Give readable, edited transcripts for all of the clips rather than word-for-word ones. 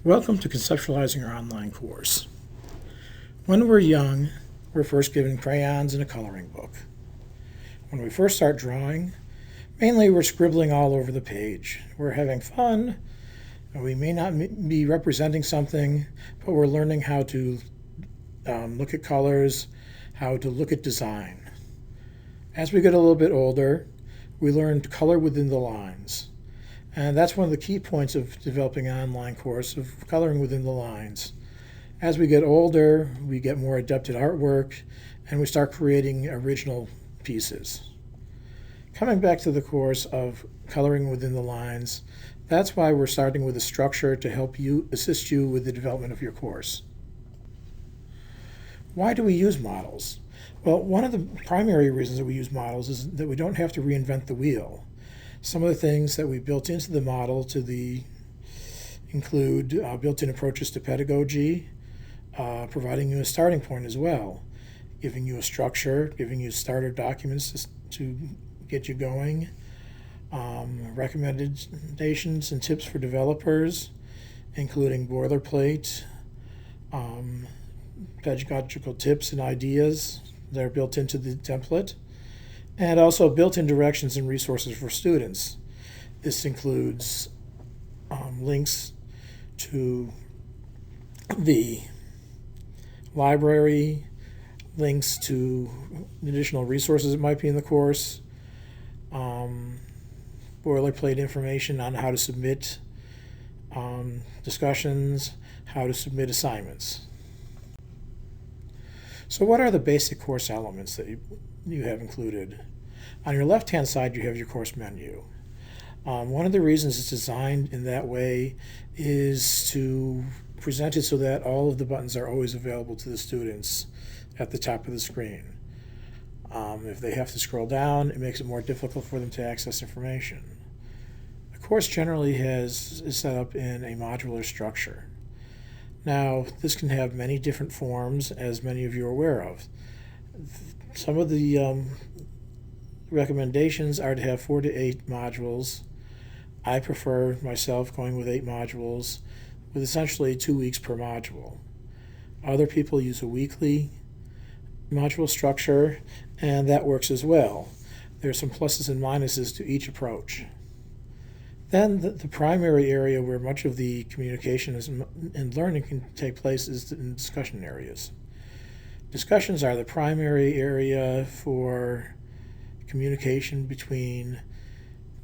Welcome to Conceptualizing Your Online Course. When we're young, we're first given crayons and a coloring book. When we first start drawing, mainly we're scribbling all over the page. We're having fun, and we may not be representing something, but we're learning how to look at colors, how to look at design. As we get a little bit older, we learn to color within the lines. And that's one of the key points of developing an online course, of coloring within the lines. As we get older, we get more adept at artwork, and we start creating original pieces. Coming back to the course of coloring within the lines, that's why we're starting with a structure to help you, assist you with the development of your course. Why do we use models? Well, one of the primary reasons that we use models is that we don't have to reinvent the wheel. Some of the things that we built into the model include built-in approaches to pedagogy, providing you a starting point as well, giving you a structure, giving you starter documents to get you going, recommendations and tips for developers, including boilerplate, pedagogical tips and ideas that are built into the template, and also built-in directions and resources for students. This includes links to the library, links to additional resources that might be in the course, boilerplate information on how to submit discussions, how to submit assignments. So what are the basic course elements that you have included? On your left-hand side, you have your course menu. One of the reasons it's designed in that way is to present it so that all of the buttons are always available to the students at the top of the screen. If they have to scroll down, it makes it more difficult for them to access information. The course generally is set up in a modular structure. Now, this can have many different forms, as many of you are aware of. Some of the recommendations are to have 4 to 8 modules. I prefer myself going with 8 modules, with essentially 2 weeks per module. Other people use a weekly module structure, and that works as well. There are some pluses and minuses to each approach. Then the primary area where much of the communication and learning can take place is in discussion areas. Discussions are the primary area for communication between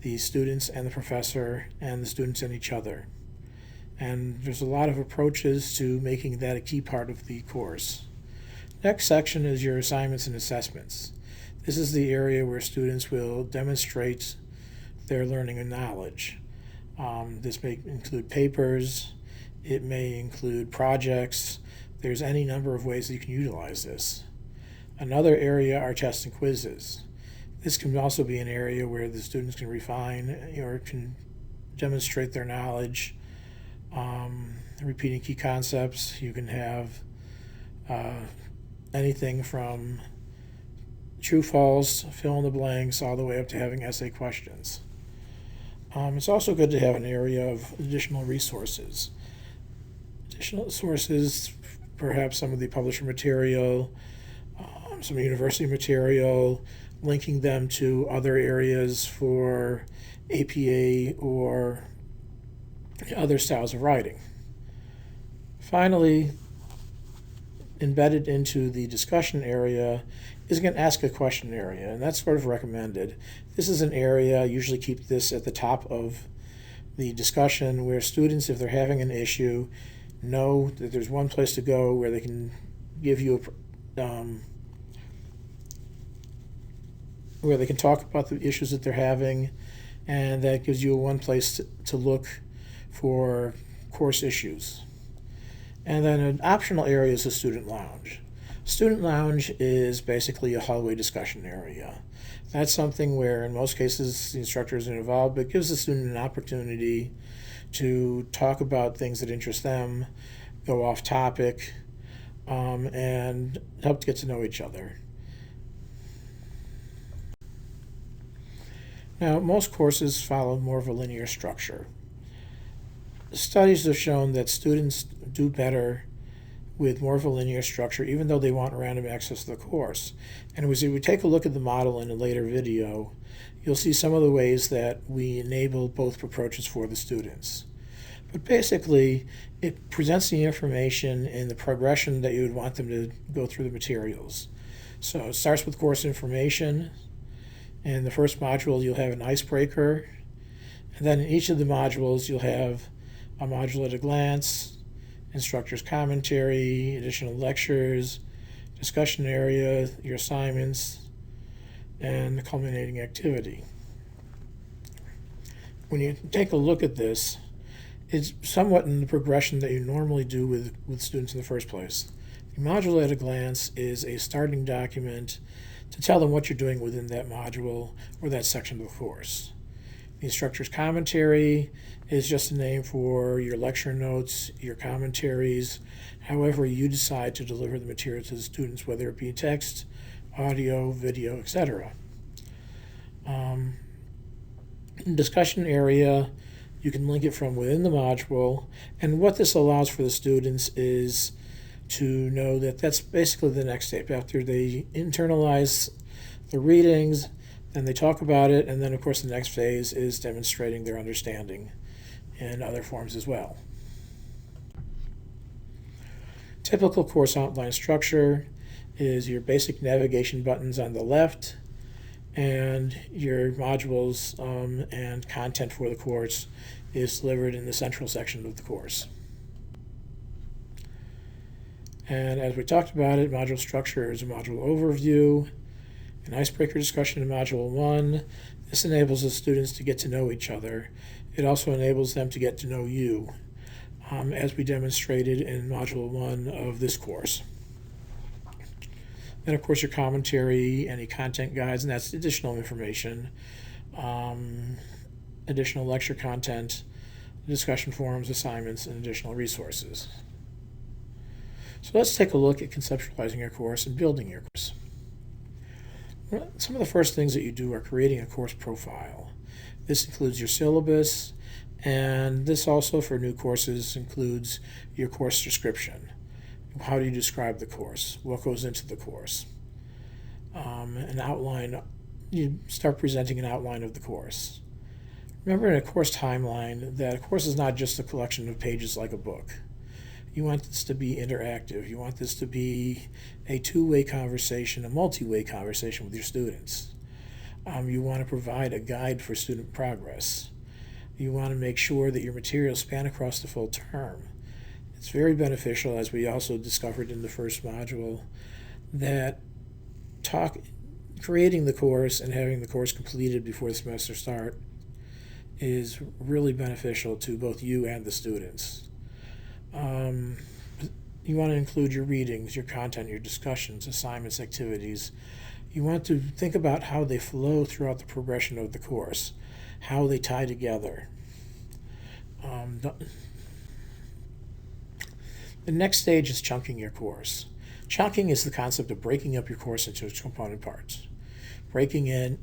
the students and the professor and the students and each other. And there's a lot of approaches to making that a key part of the course. Next section is your assignments and assessments. This is the area where students will demonstrate their learning and knowledge. This may include papers, it may include projects. There's any number of ways that you can utilize this. Another area are tests and quizzes. This can also be an area where the students can refine or can demonstrate their knowledge, repeating key concepts. You can have anything from true, false, fill in the blanks, all the way up to having essay questions. It's also good to have an area of additional resources. Additional sources, perhaps some of the publisher material, some university material, linking them to other areas for APA or other styles of writing. Finally, embedded into the discussion area is an ask a question area, and that's sort of recommended. This is an area, I usually keep this at the top of the discussion, where students, if they're having an issue, know that there's one place to go where they can give you where they can talk about the issues that they're having, and that gives you one place to look for course issues. And then an optional area is the student lounge. Student lounge is basically a hallway discussion area. That's something where, in most cases, the instructor isn't involved, but gives the student an opportunity to talk about things that interest them, go off topic, and help to get to know each other. Now, most courses follow more of a linear structure. studies have shown that students do better with more of a linear structure, even though they want random access to the course. And as we take a look at the model in a later video, you'll see some of the ways that we enable both approaches for the students. But basically, it presents the information in the progression that you would want them to go through the materials. So it starts with course information. In the first module, you'll have an icebreaker. And then in each of the modules, you'll have a module at a glance, instructor's commentary, additional lectures, discussion area, your assignments, and the culminating activity. When you take a look at this, it's somewhat in the progression that you normally do with students in the first place. The module at a glance is a starting document to tell them what you're doing within that module or that section of the course. The instructor's commentary is just a name for your lecture notes, your commentaries, however you decide to deliver the material to the students, whether it be text, audio, video, etc. Discussion area, you can link it from within the module, and what this allows for the students is to know that that's basically the next step. After they internalize the readings, then they talk about it, and then of course the next phase is demonstrating their understanding in other forms as well. Typical course outline structure is your basic navigation buttons on the left, and your modules and content for the course is delivered in the central section of the course. And as we talked about it, module structure is a module overview, an icebreaker discussion in Module 1. This enables the students to get to know each other. It also enables them to get to know you, as we demonstrated in Module 1 of this course. Then, of course, your commentary, any content guides, and that's additional information, additional lecture content, discussion forums, assignments, and additional resources. So let's take a look at conceptualizing your course and building your course. Some of the first things that you do are creating a course profile. This includes your syllabus, and this also for new courses includes your course description. How do you describe the course? What goes into the course? An outline, you start presenting an outline of the course. Remember in a course timeline that a course is not just a collection of pages like a book. You want this to be interactive. You want this to be a two-way conversation, a multi-way conversation with your students. You want to provide a guide for student progress. You want to make sure that your materials span across the full term. It's very beneficial, as we also discovered in the first module, that creating the course and having the course completed before the semester start is really beneficial to both you and the students. You want to include your readings, your content, your discussions, assignments, activities. You want to think about how they flow throughout the progression of the course, how they tie together. The next stage is chunking your course. Chunking is the concept of breaking up your course into its component parts. Breaking in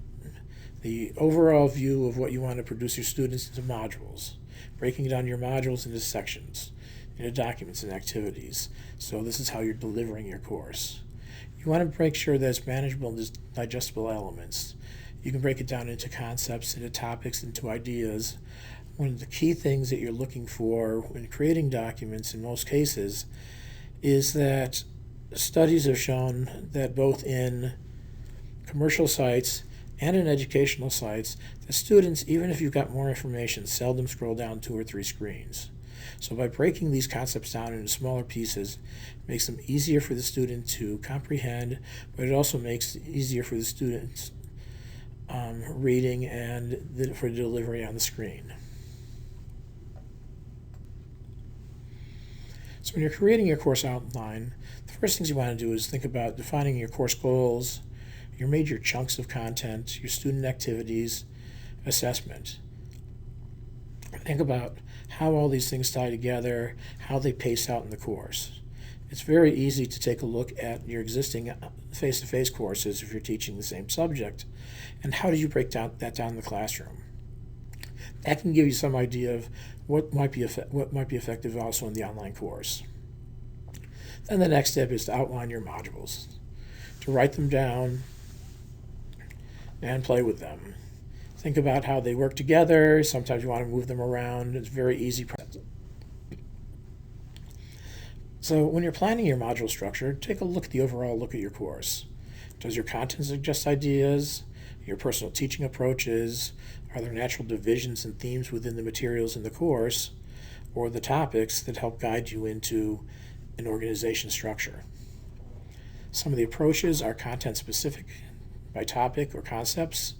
the overall view of what you want to produce your students into modules. Breaking down your modules into sections, into documents and activities. So this is how you're delivering your course. You want to make sure that it's manageable and digestible elements. You can break it down into concepts, into topics, into ideas. One of the key things that you're looking for when creating documents in most cases is that studies have shown that both in commercial sites and in educational sites, the students, even if you've got more information, seldom scroll down 2 or 3 screens. So by breaking these concepts down into smaller pieces, it makes them easier for the student to comprehend, but it also makes it easier for the students reading and for delivery on the screen. So when you're creating your course outline, the first things you want to do is think about defining your course goals, your major chunks of content, your student activities, assessment. Think about how all these things tie together, how they pace out in the course. It's very easy to take a look at your existing face-to-face courses if you're teaching the same subject, and how do you break that down in the classroom. That can give you some idea of what might be effective also in the online course. Then the next step is to outline your modules, to write them down and play with them. Think about how they work together. Sometimes you want to move them around. It's very easy. So when you're planning your module structure, take a look at the overall look at your course. Does your content suggest ideas? Your personal teaching approaches? Are there natural divisions and themes within the materials in the course or the topics that help guide you into an organization structure? Some of the approaches are content specific by topic or concepts,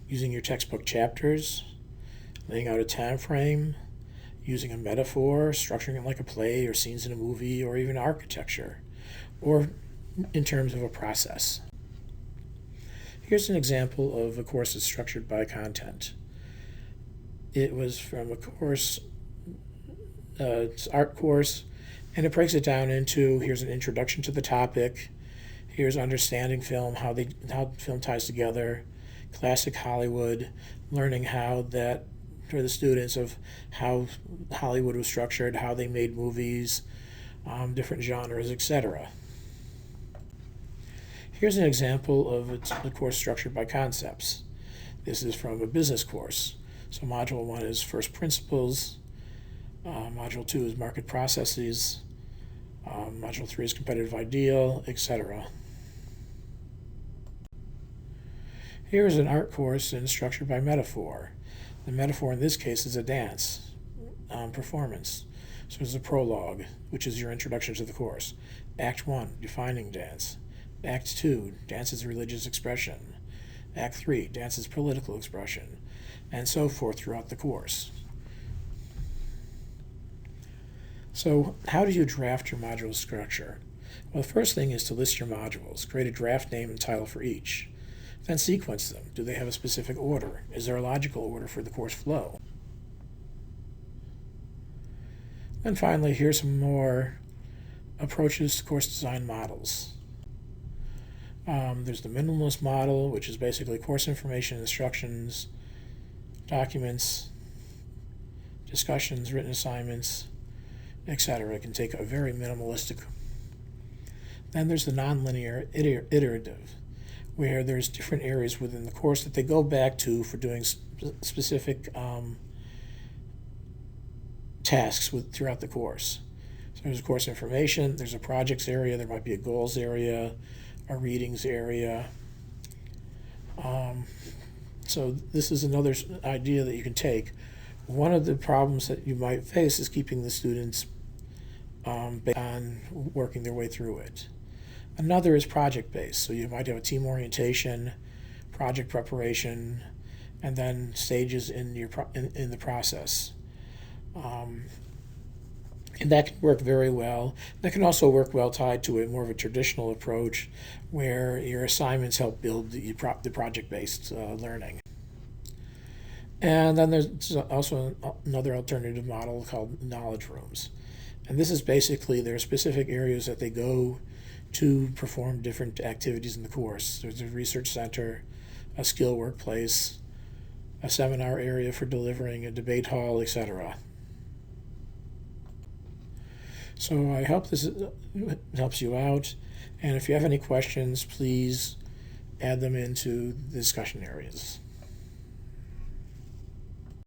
using your textbook chapters, laying out a time frame, using a metaphor, structuring it like a play or scenes in a movie or even architecture, or in terms of a process. Here's an example of a course that's structured by content. It was from a course, it's an art course, and it breaks it down into, here's an introduction to the topic, here's understanding film, how film ties together, classic Hollywood, learning how that, for the students, of how Hollywood was structured, how they made movies, different genres, etc. Here's an example of a course structured by concepts. This is from a business course. So Module 1 is First Principles, Module 2 is Market Processes, Module 3 is Competitive Ideal, etc. Here is an art course and structured by metaphor. The metaphor in this case is a dance performance. So there's a prologue, which is your introduction to the course. Act 1, defining dance. Act 2, dance as religious expression. Act 3, dance as political expression, and so forth throughout the course. So how do you draft your module structure? Well, the first thing is to list your modules. Create a draft name and title for each. Then sequence them. Do they have a specific order? Is there a logical order for the course flow? And finally, here's some more approaches to course design models. There's the minimalist model, which is basically course information, instructions, documents, discussions, written assignments, etc. It can take a very minimalistic. Then there's the nonlinear iterative, where there's different areas within the course that they go back to for doing specific tasks throughout the course. So there's course information, there's a projects area, there might be a goals area, a readings area. So this is another idea that you can take. One of the problems that you might face is keeping the students on working their way through it. Another is project-based, so you might have a team orientation, project preparation, and then stages in the process. And that can work very well. That can also work well tied to a more of a traditional approach where your assignments help build the project-based learning. And then there's also another alternative model called knowledge rooms. And this is basically, there are specific areas that they go to perform different activities in the course. There's a research center, a skill workplace, a seminar area for delivering, a debate hall, etc. So I hope this helps you out, and if you have any questions, please add them into the discussion areas.